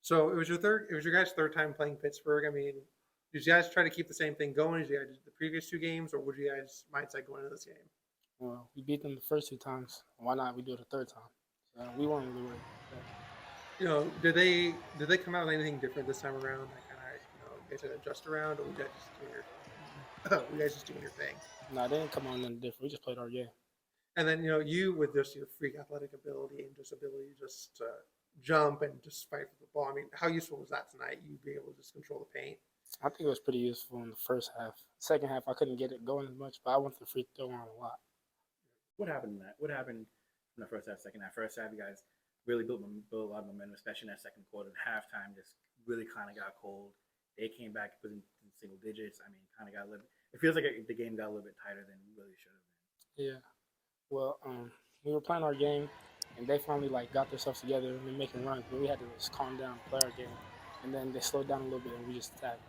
So it was your guys' third time playing Pittsburgh. I mean, did you guys try to keep the same thing going as you guys did the previous two games, or would you guys mindset going into this game? Well, we beat them the first two times. Why not? We do it a third time. So we weren't really worried about Did they come out with anything different this time around? That kind of you guys had to adjust around, or were you guys just doing your thing? that. No, they didn't come on nothing different. We just played our game. And then you with just your freak athletic ability and just ability just to jump and just fight for the ball. I mean, how useful was that tonight? You be able to just control the paint. I think it was pretty useful in the first half. Second half, I couldn't get it going as much, but I went to the free throw line a lot. What happened in that? What happened in the first half, second half? First half, you guys really built a lot of momentum, especially in that second quarter. And halftime just really kind of got cold. They came back within single digits. I mean, kind of got a little. It feels like the game got a little bit tighter than it really should have been. Yeah. Well, we were playing our game, and they finally got themselves together and been making runs, but we had to just calm down, play our game, and then they slowed down a little bit, and we just attacked.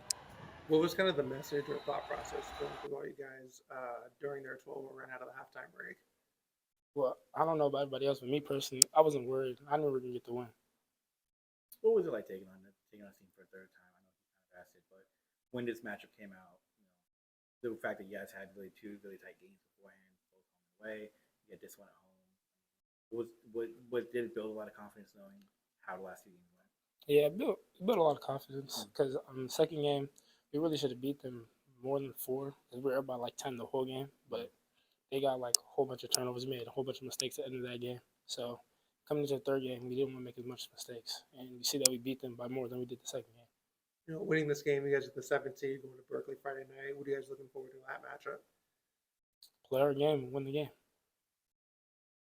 What was kind of the message or thought process going through all you guys during their 12 run out of the halftime break? Well, I don't know about everybody else, but me personally, I wasn't worried. I knew we were gonna get the win. What was it like taking on the team for a third time? I know you kind of asked it, but when this matchup came out, the fact that you guys had really two really tight games beforehand, both home and away, you get this one at home. What did it build a lot of confidence knowing how the last two games went? Yeah, it built a lot of confidence because the second game, we really should have beat them more than four because we were up by 10 the whole game, but they got a whole bunch of turnovers, made a whole bunch of mistakes at the end of that game. So coming into the third game, we didn't want to make as much mistakes, and you see that we beat them by more than we did the second game. Winning this game, you guys are the 7th seed going to Berkeley Friday night. What are you guys looking forward to that matchup? Play our game and win the game.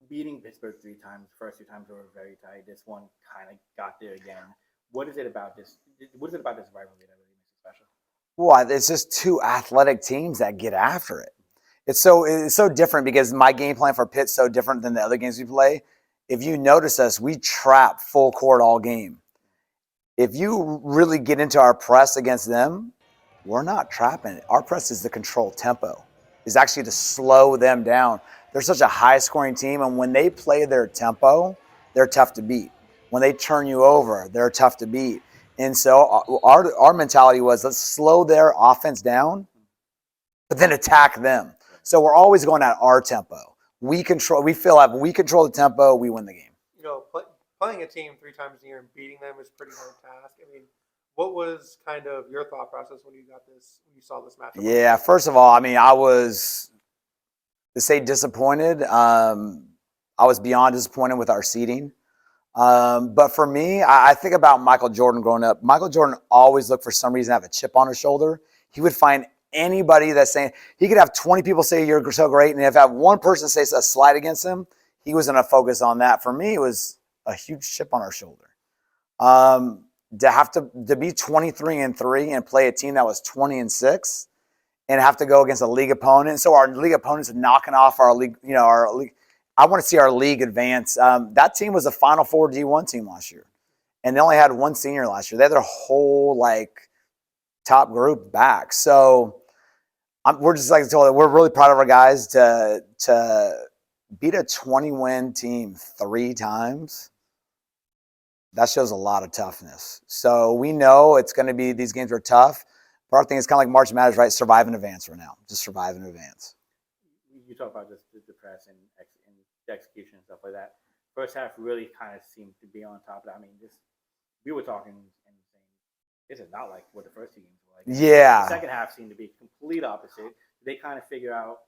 Beating Pittsburgh 3 times, the first 2 times were very tight. This one kind of got there again. What is it about this? What is it about this rivalry that really makes it special? Well, it's just two athletic teams that get after it. It's so different because my game plan for Pitt's so different than the other games we play. If you notice us, we trap full court all game. If you really get into our press against them, we're not trapping it. Our press is the control tempo. Is actually to slow them down. They're such a high-scoring team, and when they play their tempo, they're tough to beat. When they turn you over, they're tough to beat. And so our mentality was, let's slow their offense down, but then attack them. So we're always going at our tempo. We feel like when we control the tempo, we win the game. Playing a team 3 times a year and beating them is a pretty hard task. I mean, what was kind of your thought process when you saw this matchup? Yeah, first of all, I mean, I was, to say disappointed, I was beyond disappointed with our seeding. But for me, I think about Michael Jordan growing up. Michael Jordan always looked for some reason to have a chip on his shoulder. He would find anybody that's saying, he could have 20 people say you're so great, and if I have one person say a slight against him, he was going to focus on that. For me, it was a huge chip on our shoulder. To be 23-3 and play a team that was 20-6 and have to go against a league opponent. So our league opponents are knocking off our league, our league. I want to see our league advance. That team was a Final Four D1 team last year, and they only had one senior last year. They had their whole top group back. So we're just we're really proud of our guys to beat a 20-win team 3 times. That shows a lot of toughness. So we know it's going to be, these games are tough. But our thing is kind of like March Matters, right? Survive in advance right now. Just survive in advance. You talk about just the press and the execution and stuff like that. First half really kind of seemed to be on top of that. I mean, we were talking and saying, this is not like what the first 2 games were like. Yeah. The second half seemed to be complete opposite. They kind of figure out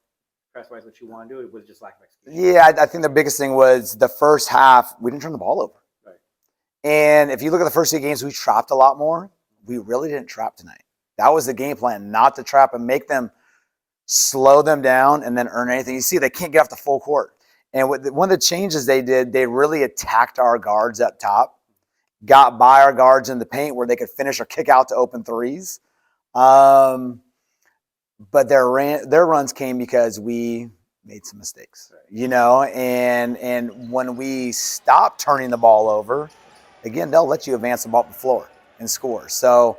press-wise what you want to do. It was just lack of execution. Yeah, I think the biggest thing was the first half, we didn't turn the ball over. Right. And if you look at the first 2 games, we trapped a lot more. We really didn't trap tonight. That was the game plan, not to trap and make them slow them down and then earn anything. You see, they can't get off the full court. And one of the changes they did, they really attacked our guards up top, got by our guards in the paint where they could finish or kick out to open threes. But their runs came because we made some mistakes, and when we stop turning the ball over, again, they'll let you advance the ball up the floor and score. So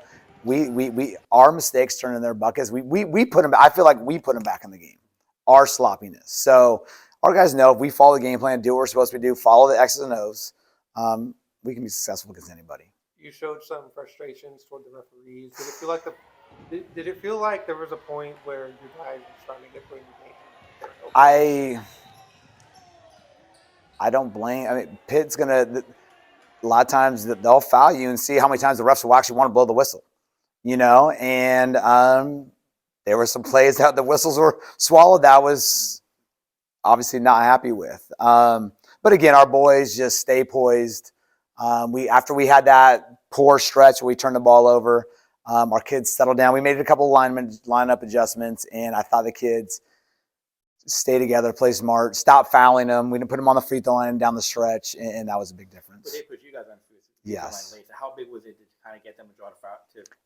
our mistakes turn in their buckets. We put them. I feel like we put them back in the game. Our sloppiness. So our guys know if we follow the game plan, do what we're supposed to do, follow the X's and O's, we can be successful against anybody. you showed some frustrations toward the referees. Did it feel like did it feel like there was a point where you guys were starting to get put in the game? I don't blame. I mean, Pitt's gonna. A lot of times they'll foul you and see how many times the refs will actually want to blow the whistle. And there were some plays that the whistles were swallowed that was obviously not happy with. But again, our boys just stay poised. After we had that poor stretch where we turned the ball over, our kids settled down. We made a couple lineup adjustments, and I thought the kids stay together, play smart, stop fouling them. We didn't put them on the free throw line down the stretch, and that was a big difference. But they put you guys on free Yes. throw line late. So how big was it to kind of get them to draw the foul?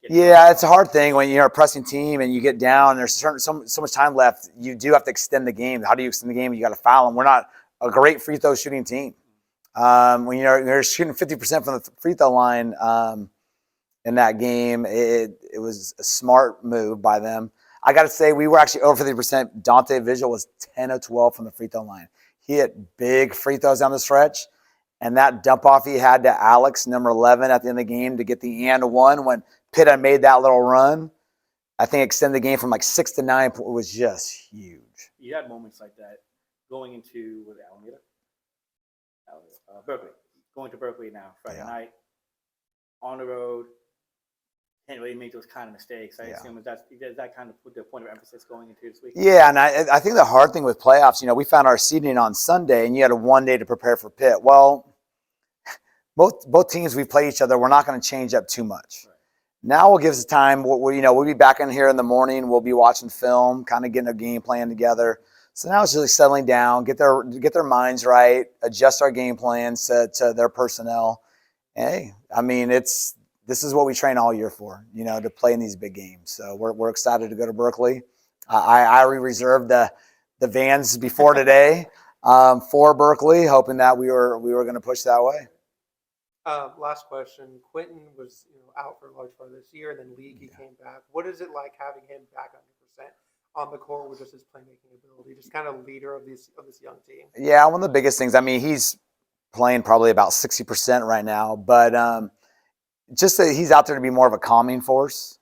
Yeah, it's a hard thing when you're a pressing team and you get down. There's so much time left. You do have to extend the game. How do you extend the game? You got to foul them. We're not a great free throw shooting team. When you're shooting 50% from the free throw line in that game, it was a smart move by them. I got to say, we were actually over 50%. Dante Vigil was 10 of 12 from the free throw line. He hit big free throws down the stretch. And that dump off he had to Alex, number 11, at the end of the game to get the and one when Pitt had made that little run, I think extend the game from like 6 to 9 was just huge. You had moments like that going into Alameda? Berkeley. Going to Berkeley now, Friday night, on the road. Can't really make those kind of mistakes. I assume that kind of put the point of emphasis going into this week? Yeah, and I think the hard thing with playoffs, we found our seeding on Sunday, and you had one day to prepare for Pitt. Well, both teams we've played each other, we're not going to change up too much. Right. Now we'll give us time. We'll be back in here in the morning. We'll be watching film, kind of getting a game plan together. So now it's really settling down, get their minds right, adjust our game plans to their personnel. Hey, I mean, this is what we train all year for, to play in these big games. So we're excited to go to Berkeley. I reserved the vans before today for Berkeley, hoping that we were going to push that way. Last question. Quentin was out for a large part of this year, and then League he came back. What is it like having him back 100% on the court with just his playmaking ability, just kind of leader of this young team? Yeah, one of the biggest things. I mean, he's playing probably about 60% right now, but just that he's out there to be more of a calming force.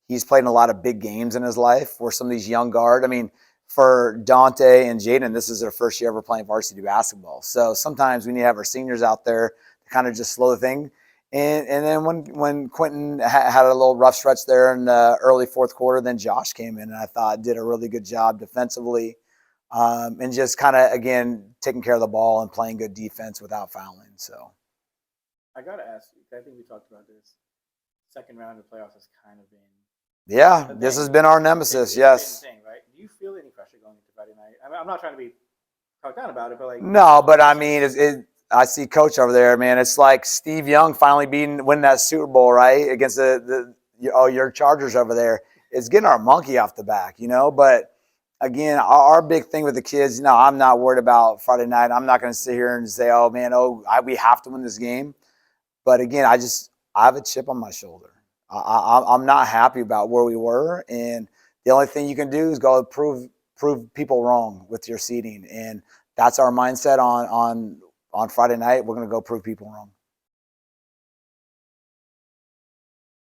He's played in a lot of big games in his life where some of these young guard, I mean, for Dante and Jaden, this is their first year ever playing varsity basketball. So sometimes we need to have our seniors out there to kind of just slow the thing. And then when Quentin had a little rough stretch there in the early fourth quarter, then Josh came in and I thought did a really good job defensively and just kind of, again, taking care of the ball and playing good defense without fouling. So I got to ask you, I think we talked about this. Second round of playoffs has kind of been. Yeah, this has been our nemesis, yes. Thing, right? Do you feel any pressure going into Friday night? I mean, I'm not trying to be talked down about it, but No, but I mean, I see Coach over there, man. It's like Steve Young finally winning that Super Bowl, right, against your Chargers over there. It's getting our monkey off the back, But again, our big thing with the kids, I'm not worried about Friday night. I'm not going to sit here and say, oh man, we have to win this game. But again, I have a chip on my shoulder. I'm not happy about where we were, and the only thing you can do is go prove people wrong with your seeding, and that's our mindset on Friday night. We're going to go prove people wrong.